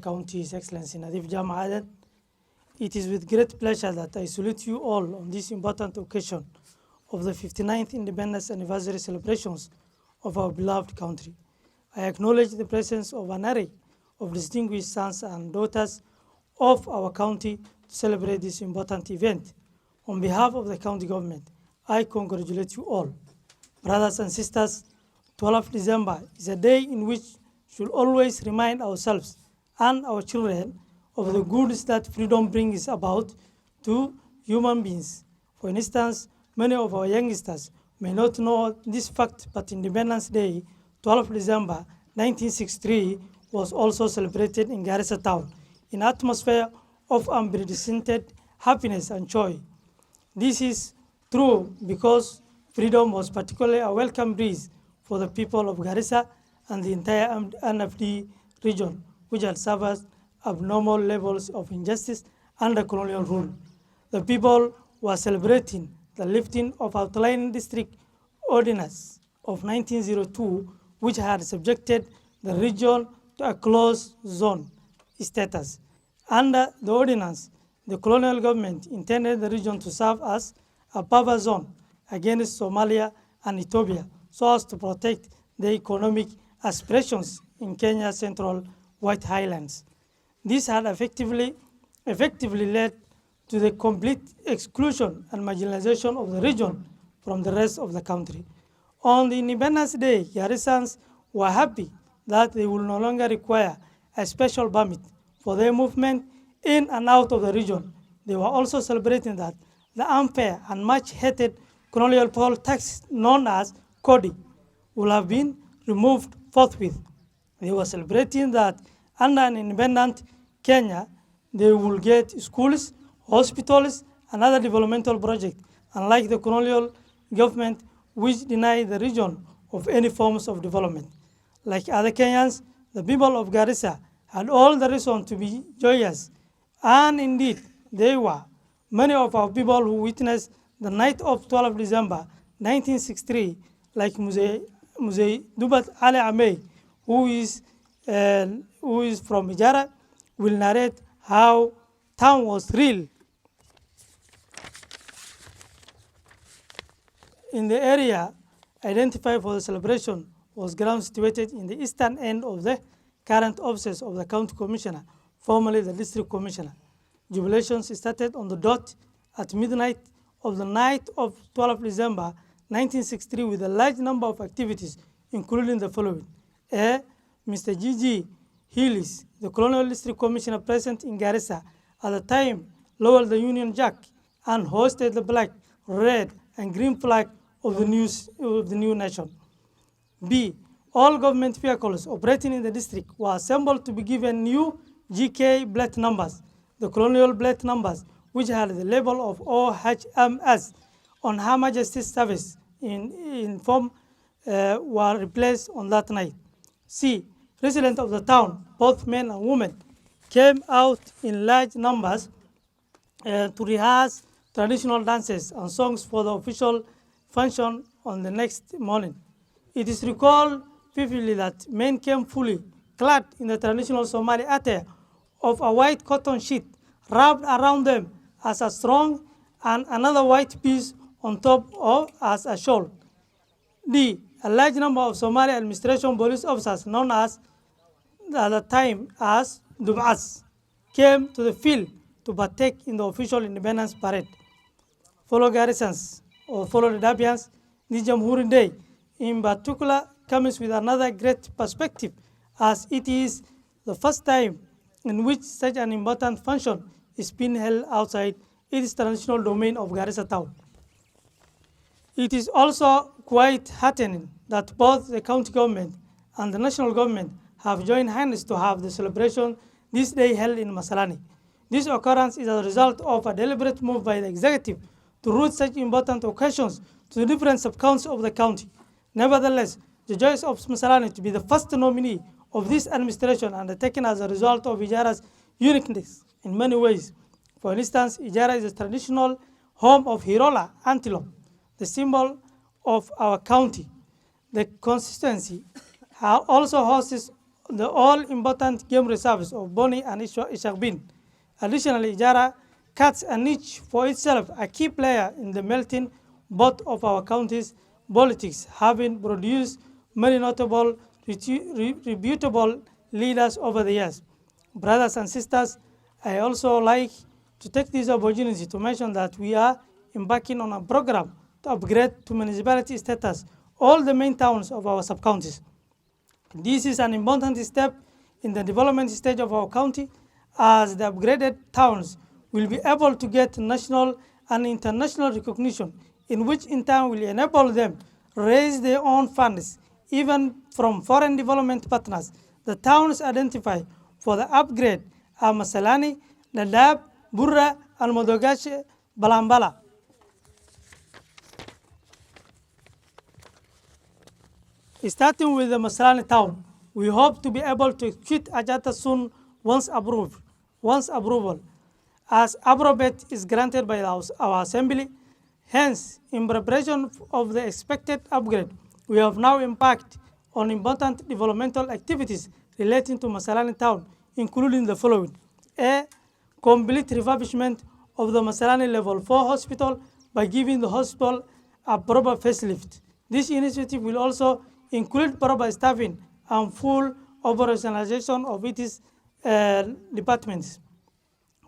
County, His Excellency Nadif Jamaat. It is with great pleasure that I salute you all on this important occasion of the 59th Independence Anniversary celebrations of our beloved country. I acknowledge the presence of an array of distinguished sons and daughters of our county to celebrate this important event. On behalf of the county government, I congratulate you all. Brothers and sisters, 12th December is a day in which we should always remind ourselves and our children of the goods that freedom brings about to human beings. For instance, many of our youngsters may not know this fact, but Independence Day, 12th December 1963, was also celebrated in Garissa town in an atmosphere of unprecedented happiness and joy. This is true because freedom was particularly a welcome breeze for the people of Garissa and the entire NFD region, which had suffered abnormal levels of injustice under colonial rule. The people were celebrating the lifting of outlying district ordinance of 1902, which had subjected the region to a closed zone status. Under the ordinance, the colonial government intended the region to serve as a buffer zone against Somalia and Ethiopia, so as to protect the economic aspirations in Kenya's central White Highlands. This had effectively led to the complete exclusion and marginalization of the region from the rest of the country. On the Independence Day, Garissans were happy that they will no longer require a special permit for their movement in and out of the region. They were also celebrating that the unfair and much hated colonial poll tax known as CODI will have been removed forthwith. They were celebrating that under an independent Kenya, they will get schools, hospitals, and other developmental projects, unlike the colonial government which denied the region of any forms of development. Like other Kenyans, the people of Garissa had all the reason to be joyous, and indeed they were. Many of our people who witnessed the night of 12 December 1963, like Muzey Dubat Ali Amey, who is from Ijara, will narrate how town was thrilled. In the area identified for the celebration was ground situated in the eastern end of the current offices of the county commissioner, formerly the district commissioner. Jubilations started on the dot at midnight of the night of 12 December 1963 with a large number of activities, including the following. A. Mr. G.G. Hillis, the colonial district commissioner present in Garissa at the time, lowered the Union Jack and hoisted the black, red, and green flag of the new nation. B. All government vehicles operating in the district were assembled to be given new GK plate numbers. The colonial plate numbers, which had the label of OHMS on Her Majesty's service in form, were replaced on that night. C. Residents of the town, both men and women, came out in large numbers to rehearse traditional dances and songs for the official function on the next morning. It is recalled vividly that men came fully clad in the traditional Somali attire of a white cotton sheet wrapped around them as a strong and another white piece on top of as a shawl. D. A large number of Somali administration police officers known as at the time as Dubas came to the field to partake in the official independence parade. Fellow garrisons or fellow Dadabians, this Jamhuri Day in particular comes with another great perspective, as it is the first time in which such an important function is being held outside its traditional domain of Garissa town. It is also quite heartening that both the county government and the national government have joined hands to have the celebration this day held in Masalani. This occurrence is a result of a deliberate move by the executive to route such important occasions to the different sub-counties of the county. Nevertheless, the choice of Masalani to be the first nominee of this administration undertaken as a result of Ijara's uniqueness in many ways. For instance, Ijara is a traditional home of Hirola antelope, the symbol of our county. The constituency also hosts the all-important game reserves of Boni and Ishagbin. Additionally, Ijara cuts a niche for itself, a key player in the melting pot of our county's politics, having produced many notable, reputable leaders over the years. Brothers and sisters, I also like to take this opportunity to mention that we are embarking on a program to upgrade to municipality status all the main towns of our sub-counties. This is an important step in the development stage of our county, as the upgraded towns will be able to get national and international recognition, in which in turn will enable them raise their own funds, even from foreign development partners. The towns identified for the upgrade are Masalani, Dadaab, Burra, and Modogashe, Balambala. Starting with the Masalani town, we hope to be able to execute Ajata soon once approval, as approbate is granted by our assembly. Hence, in preparation of the expected upgrade, we have now embarked on important developmental activities relating to Masalani town, including the following: A, complete refurbishment of the Masalani Level 4 hospital by giving the hospital a proper facelift. This initiative will also include proper staffing and full operationalization of its departments.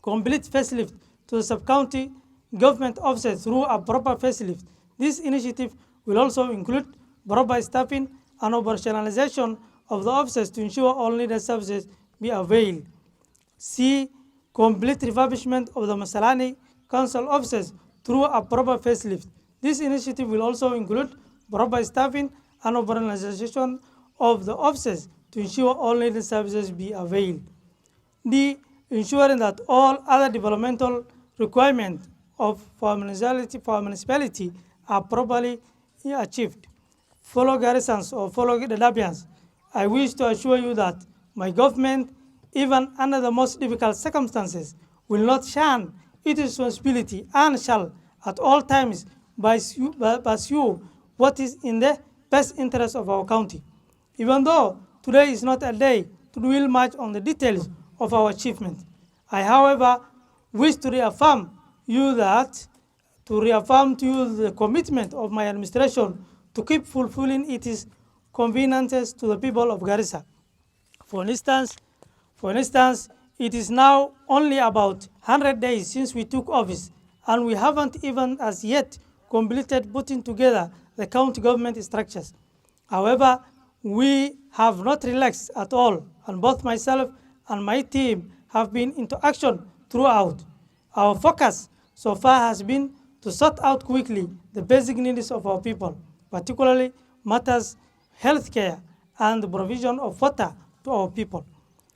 Complete facelift to the sub-county government offices through a proper facelift. This initiative will also include proper staffing and operationalization of the offices to ensure all needed services be availed. C, complete refurbishment of the Masalani council offices through a proper facelift. This initiative will also include proper staffing and operationalization of the offices to ensure all needed services be availed. D, ensuring that all other developmental requirements for a municipality are properly achieved. Fellow garrisons or fellow Dadabians, I wish to assure you that my government, even under the most difficult circumstances, will not shun its responsibility and shall at all times pursue what is in the best interest of our county. Even though today is not a day to dwell much on the details of our achievement, I, however, wish to reaffirm to you the commitment of my administration to keep fulfilling its conveniences to the people of Garissa. For instance, it is now only about 100 days since we took office, and we haven't even as yet completed putting together the county government structures. However, we have not relaxed at all, and both myself and my team have been into action throughout. Our focus so far has been to sort out quickly the basic needs of our people, particularly matters healthcare and the provision of water to our people.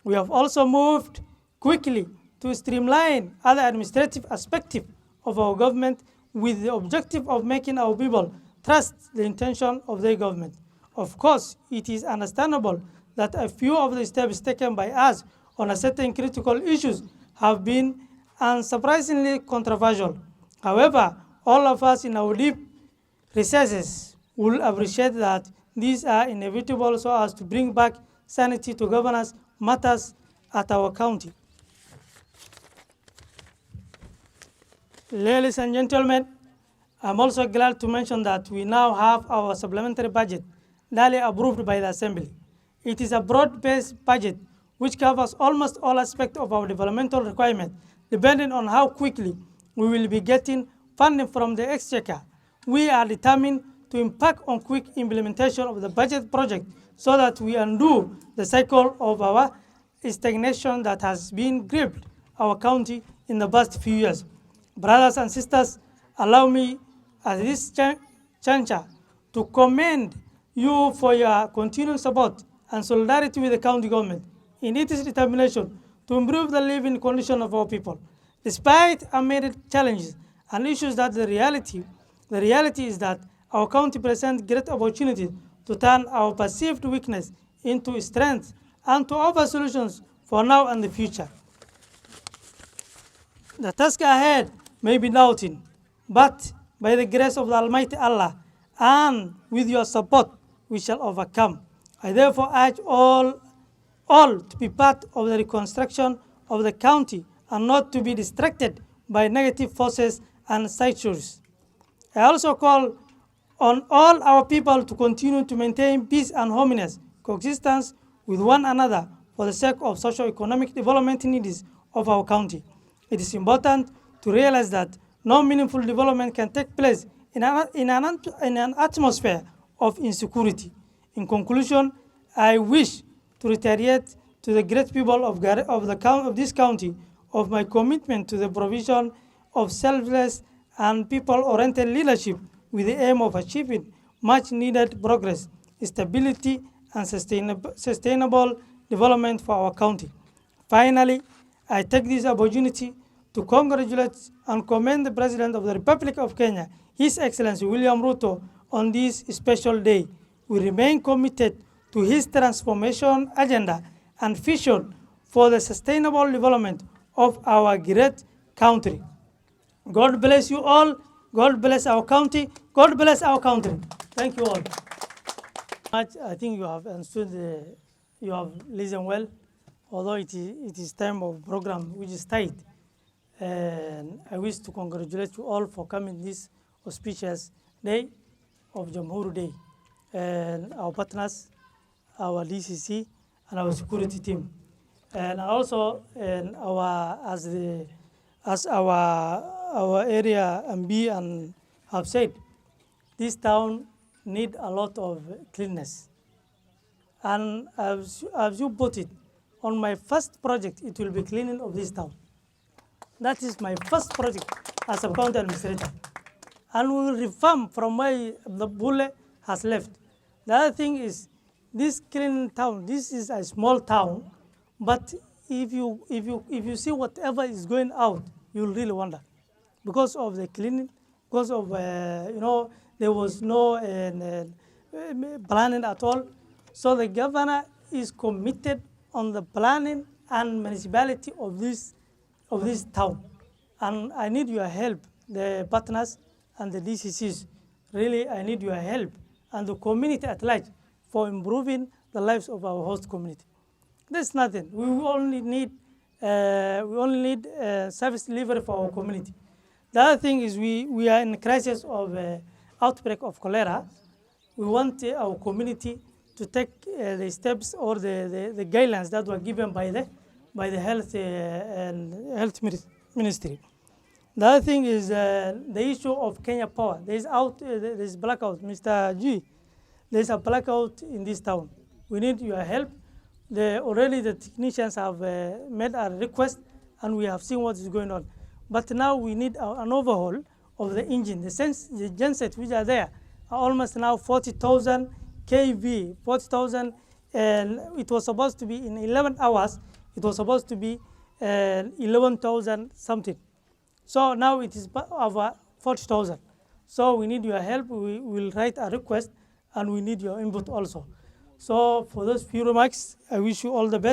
We have also moved quickly to streamline other administrative aspects of our government with the objective of making our people trust the intention of their government. Of course, it is understandable that a few of the steps taken by us on a certain critical issues have been unsurprisingly controversial. However, all of us in our deep recesses will appreciate that these are inevitable so as to bring back sanity to governance matters at our county. Ladies and gentlemen, I'm also glad to mention that we now have our supplementary budget duly approved by the Assembly. It is a broad-based budget which covers almost all aspects of our developmental requirement, depending on how quickly we will be getting funding from the Exchequer. We are determined to impact on quick implementation of the budget project so that we undo the cycle of our stagnation that has been gripped our county in the past few years. Brothers and sisters, allow me at this juncture to commend you for your continued support and solidarity with the county government in its determination to improve the living condition of our people. Despite unmerited challenges and issues, the reality is that our county presents great opportunity to turn our perceived weakness into strength and to offer solutions for now and the future. The task ahead may be daunting, but by the grace of the Almighty Allah and with your support, we shall overcome. I therefore urge all all to be part of the reconstruction of the county and not to be distracted by negative forces and side stories. I also call on all our people to continue to maintain peace and harmonious coexistence with one another for the sake of socio-economic development needs of our county. It is important to realize that no meaningful development can take place in an atmosphere of insecurity. In conclusion, I wish to reiterate to the great people of this county of my commitment to the provision of selfless and people-oriented leadership with the aim of achieving much-needed progress, stability, and sustainable development for our county. Finally, I take this opportunity to congratulate and commend the President of the Republic of Kenya, His Excellency William Ruto, on this special day. We remain committed to his transformation agenda and vision for the sustainable development of our great country. God bless you all. God bless our county. God bless our country. Thank you all. I think you have understood, you have listened well, although it is time of program which is tight. And I wish to congratulate you all for coming this auspicious day of Jamhuri Day. And our partners, our DCC, and our security team. And also, as our area MB and have said, this town need a lot of cleanness. And as you put it, on my first project, it will be cleaning of this town. That is my first project as a county administrator. And we will reform from where the bull has left. The other thing is, this clean town, this is a small town, but if you see whatever is going out, you'll really wonder. Because of the cleaning, because of, there was no planning at all. So the governor is committed on the planning and municipality of this town. And I need your help, the partners and the DCCs. Really, I need your help and the community at large for improving the lives of our host community. There's nothing. We only need service delivery for our community. The other thing is we are in a crisis of outbreak of cholera. We want our community to take the steps or the guidelines that were given by the health ministry. The other thing is the issue of Kenya Power. There's blackout, Mr. G. There's a blackout in this town. We need your help. Already the technicians have made a request, and we have seen what is going on. But now we need an overhaul of the engine. The gensets which are there are almost now 40,000 kV, 40,000, and it was supposed to be in 11 hours. It was supposed to be 11,000 something. So now it is over 40,000. So we need your help. We will write a request, and we need your input also. So for those few remarks, I wish you all the best.